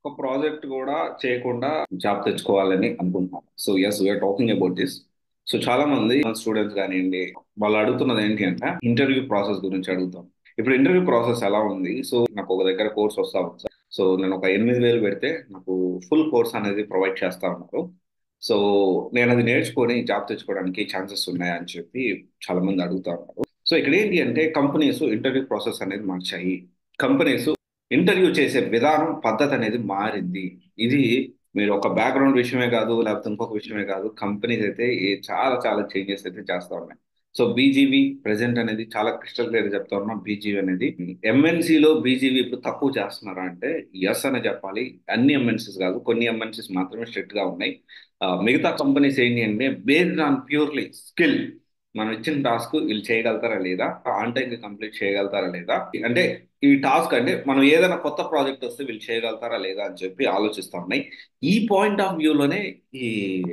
ఒక ప్రాజెక్ట్ కూడా చేయకుండా జాబ్ తెచ్చుకోవాలని అనుకుంటున్నాను. So yes we're talking about this. So చాలా మంది స్టూడెంట్స్ కానివ్వండి, వాళ్ళు అడుగుతున్నది ఏంటి అంటే ఇంటర్వ్యూ ప్రాసెస్ గురించి అడుగుతాం. ఇప్పుడు ఇంటర్వ్యూ ప్రాసెస్ ఎలా ఉంది? సో నాకు ఒక దగ్గర కోర్స్ వస్తా ఉంది సార్. సో నేను ఒక 8,000 పెడితే నాకు ఫుల్ కోర్స్ అనేది ప్రొవైడ్ చేస్తా ఉన్నారు. సో నేను అది నేర్చుకొని జాబ్ తెచ్చుకోవడానికి ఛాన్సెస్ ఉన్నాయా అని చెప్పి చాలా మంది అడుగుతా ఉన్నారు. సో ఇక్కడ ఏంటి అంటే కంపెనీస్ ఇంటర్వ్యూ ప్రాసెస్ అనేది మార్చాయి. కంపెనీస్ ఇంటర్వ్యూ చేసే విధానం పద్ధతి అనేది మారింది. ఇది మీరు ఒక బ్యాక్గ్రౌండ్ విషయమే కాదు, లేకపోతే ఇంకొక విషయమే కాదు, కంపెనీస్ అయితే చాలా చాలా చేంజెస్ అయితే చేస్తా ఉన్నాయి. సో బీజీవీ ప్రెసెంట్ అనేది చాలా క్రిస్టల్ క్లియర్ చెప్తా ఉన్నాం. బీజీవీ అనేది ఎంఎన్సీలో బీజీవీ ఇప్పుడు తక్కువ చేస్తున్నారా అంటే ఎస్ అనే చెప్పాలి. అన్ని ఎంఎన్సీస్ కాదు, కొన్ని ఎంఎన్సీస్ మాత్రమే స్ట్రిక్ట్ గా ఉన్నాయి. మిగతా కంపెనీస్ ఏంటి అంటే బేస్డ్ ఆన్ ప్యూర్లీ స్కిల్, మనం ఇచ్చిన టాస్క్ వీళ్ళు చేయగలుగుతారా లేదా, ఆన్ టైం కంప్లీట్ చేయగలుగుతారా లేదా, అంటే ఈ టాస్క్ అంటే మనం ఏదైనా కొత్త ప్రాజెక్ట్ వస్తే వీళ్ళు చేయగలుగుతారా లేదా అని చెప్పి ఆలోచిస్తా ఉన్నాయి. ఈ పాయింట్ ఆఫ్ వ్యూలోనే ఈ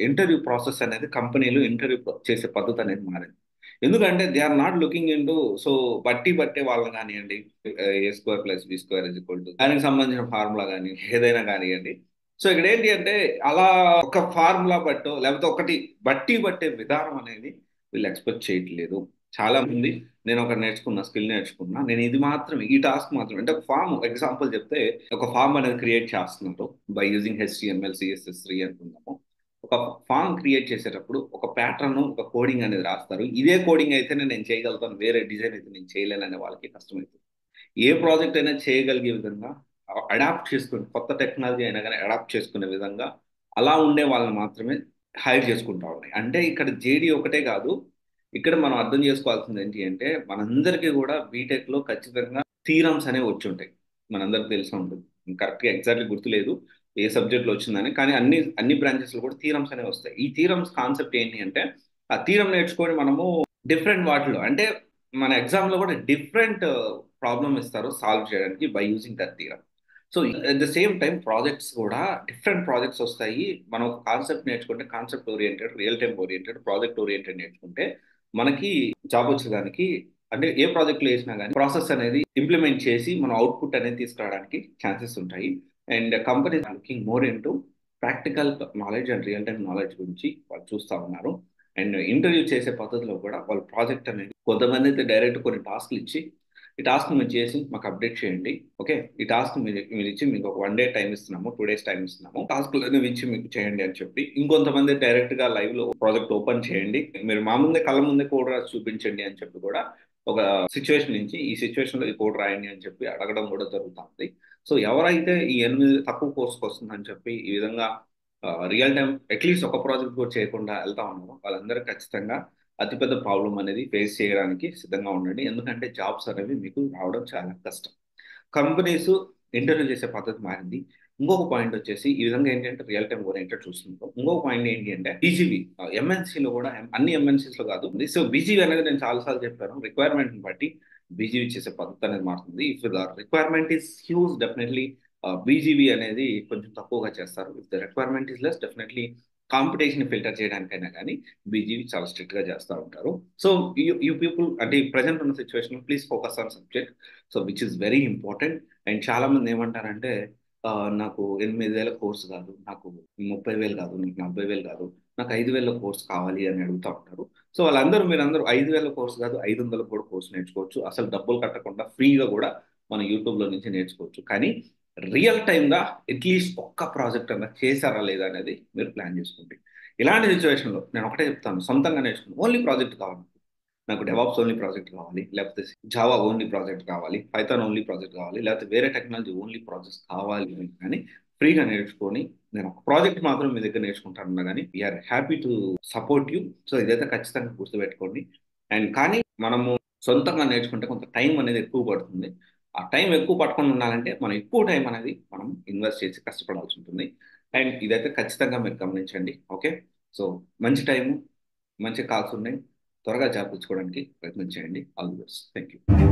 ఇంటర్వ్యూ ప్రాసెస్ అనేది కంపెనీలు ఇంటర్వ్యూ చేసే పద్ధతి అనేది మారింది. ఎందుకంటే they are not looking into so బట్టి బట్టే వాళ్ళని కానివ్వండి, A² + B² దానికి సంబంధించిన ఫార్ములా కానీ ఏదైనా కానివ్వండి. సో ఇక్కడ ఏంటి అంటే అలా ఒక ఫార్ములా బట్టో లేకపోతే ఒకటి బట్టి పట్టే విధానం అనేది వీళ్ళు ఎక్స్పెక్ట్ చేయట్లేదు. చాలా మంది నేను ఒక నేర్చుకున్న స్కిల్ నేర్చుకున్నా, నేను ఇది మాత్రం ఈ టాస్క్ మాత్రం అంటే ఒక ఫామ్ ఎగ్జాంపుల్ చెప్తే ఒక ఫామ్ అనేది క్రియేట్ చేస్తున్నారు బై యూజింగ్ HTML CSS3 అనుకుందాము. ఒక ఫామ్ క్రియేట్ చేసేటప్పుడు ఒక ప్యాటర్న్ ఒక కోడింగ్ అనేది రాస్తారు. ఇదే కోడింగ్ అయితే నేను చేయగలుగుతాను, వేరే డిజైన్ అయితే నేను చేయలేను అనే వాళ్ళకి కష్టమవుతుంది. ఏ ప్రాజెక్ట్ అయినా చేయగలిగే విధంగా అడాప్ట్ చేసుకుని కొత్త టెక్నాలజీ అయినా కానీ అడాప్ట్ చేసుకునే విధంగా అలా ఉండే వాళ్ళని మాత్రమే హైర్ చేసుకుంటా ఉన్నాయి. అంటే ఇక్కడ జేడీ ఒకటే కాదు, ఇక్కడ మనం అర్థం చేసుకోవాల్సింది ఏంటి అంటే మనందరికీ కూడా బీటెక్ లో ఖచ్చితంగా థీరమ్స్ అనేవి వచ్చి ఉంటాయి. మనందరికి తెలిసి ఉంటుంది. కరెక్ట్గా ఎగ్జాక్ట్లీ గుర్తులేదు ఏ సబ్జెక్ట్ లో వచ్చిందని, కానీ అన్ని బ్రాంచెస్ లో కూడా థీరమ్స్ అనేవి వస్తాయి. ఈ థీరమ్స్ కాన్సెప్ట్ ఏంటి అంటే ఆ థీరం నేర్చుకొని మనము డిఫరెంట్ వాటిలో అంటే మన ఎగ్జామ్ లో కూడా డిఫరెంట్ ప్రాబ్లమ్ ఇస్తారు సాల్వ్ చేయడానికి by using that theorem. So at the same time projects కూడా డిఫరెంట్ ప్రాజెక్ట్స్ వస్తాయి. మనం ఒక కాన్సెప్ట్ నేర్చుకుంటే concept oriented, real time oriented, project oriented నేర్చుకుంటే మనకి జాబ్ వచ్చేదానికి అంటే ఏ ప్రాజెక్ట్ లో వేసినా కానీ ప్రాసెస్ అనేది ఇంప్లిమెంట్ చేసి మనం అవుట్పుట్ అనేది తీసుకురావడానికి ఛాన్సెస్ ఉంటాయి. And company looking more into practical knowledge and real time knowledge గురించి వాళ్ళు చూస్తా ఉన్నారు. అండ్ ఇంటర్వ్యూ చేసే పద్ధతిలో కూడా వాళ్ళ ప్రాజెక్ట్ అనేది కొంతమంది అయితే డైరెక్ట్ కొన్ని టాస్క్లు ఇచ్చి ఈ టాస్క్ మీరు చేసి మాకు అప్డేట్ చేయండి. ఓకే, ఈ టాస్క్ మీరు ఇచ్చి మీకు ఒక 1 డే టైం ఇస్తున్నాము, 2 days టైం ఇస్తున్నాము, టాస్క్లను ఇచ్చి మీకు చేయండి అని చెప్పి ఇంకొంతమంది డైరెక్ట్ గా లైవ్ లో ప్రాజెక్ట్ ఓపెన్ చేయండి, మీరు మా ముందే కళ్ళ ముందే కోడ్ రాసి చూపించండి అని చెప్పి కూడా ఒక సిచ్యువేషన్ నుంచి ఈ సిచ్యువేషన్ లో ఈ కోడ్ రాయండి అని చెప్పి అడగడం కూడా జరుగుతుంది. సో ఎవరైతే ఈ 8 తక్కువ కోర్సుకు వస్తుందని చెప్పి ఈ విధంగా రియల్ టైం అట్లీస్ట్ ఒక ప్రాజెక్ట్ కూడా చేయకుండా వెళ్తా ఉన్నారో వాళ్ళందరూ ఖచ్చితంగా అతిపెద్ద ప్రాబ్లం అనేది ఫేస్ చేయడానికి సిద్ధంగా ఉండండి. ఎందుకంటే జాబ్స్ అనేవి మీకు రావడం చాలా కష్టం. కంపెనీస్ ఇంటర్వ్యూ చేసే పద్ధతి మారింది. ఇంకొక పాయింట్ వచ్చేసి ఈ విధంగా ఏంటంటే రియల్ టైం ఓరియంటెడ్ చూస్తుంటాం. ఇంకొక పాయింట్ ఏంటి అంటే బీజీవీ ఎంఎన్సీలో కూడా అన్ని ఎంఎన్సీస్ లో కాదు. సో బీజీవీ అనేది నేను చాలాసార్లు చెప్పాను, రిక్వైర్మెంట్ బట్టి బీజీవీ చేసే పద్ధతి అనేది మారుతుంది. If the requirement is huge definitely BGV అనేది కొంచెం తక్కువగా చేస్తారు. If the requirement is less definitely competition filter చేయడానికైనా కానీ బీజీవీ చాలా స్ట్రిక్ట్ గా చేస్తూ ఉంటారు. సో యూ పీపుల్ అంటే ప్రజెంట్ ఉన్న situation please focus on subject, so which is very important. And చాలా మంది ఏమంటారంటే నాకు 8,000 కోర్సు కాదు, నాకు 30,000 కాదు, నాకు 40,000 కాదు, నాకు 5,000 కోర్సు కావాలి అని అడుగుతూ ఉంటారు. సో వాళ్ళందరూ మీరందరూ 5,000 కోర్సు కాదు 500 కూడా కోర్సు నేర్చుకోవచ్చు. అసలు డబ్బులు కట్టకుండా ఫ్రీగా కూడా మన యూట్యూబ్లో నుంచి నేర్చుకోవచ్చు. కానీ రియల్ టైమ్గా అట్లీస్ట్ ఒక్క ప్రాజెక్ట్ అన్నా చేశారా లేదా అనేది మీరు ప్లాన్ చేసుకోండి. ఇలాంటి సిచ్యువేషన్లో నేను ఒకటే చెప్తాను, సొంతంగా నేర్చుకుని ఓన్లీ ప్రాజెక్ట్ కావాలి, నాకు డెవాప్స్ ఓన్లీ ప్రాజెక్ట్ కావాలి, లేకపోతే జావా ఓన్లీ ప్రాజెక్ట్ కావాలి, పైథాన్ ఓన్లీ ప్రాజెక్ట్ కావాలి, లేకపోతే వేరే టెక్నాలజీ ఓన్లీ ప్రాజెక్ట్స్ కావాలి అని కానీ ఫ్రీగా నేర్చుకొని నేను ఒక ప్రాజెక్ట్ మాత్రం మీ దగ్గర నేర్చుకుంటాను కానీ we're happy to support you. So ఇదైతే ఖచ్చితంగా గుర్తుపెట్టుకోండి. అండ్ కానీ మనము సొంతంగా నేర్చుకుంటే కొంత టైం అనేది ఎక్కువ పడుతుంది. ఆ టైం ఎక్కువ పట్టుకొని ఉండాలంటే మనం ఎక్కువ టైం అనేది మనం ఇన్వెస్ట్ చేసి కష్టపడాల్సి ఉంటుంది. అండ్ ఇదైతే ఖచ్చితంగా మీరు గమనించండి. ఓకే, సో మంచి టైము, మంచి కాల్స్ ఉన్నాయి, త్వరగా జాబ్ తెచ్చుకోవడానికి ప్రయత్నం చేయండి. All the best. Thank you.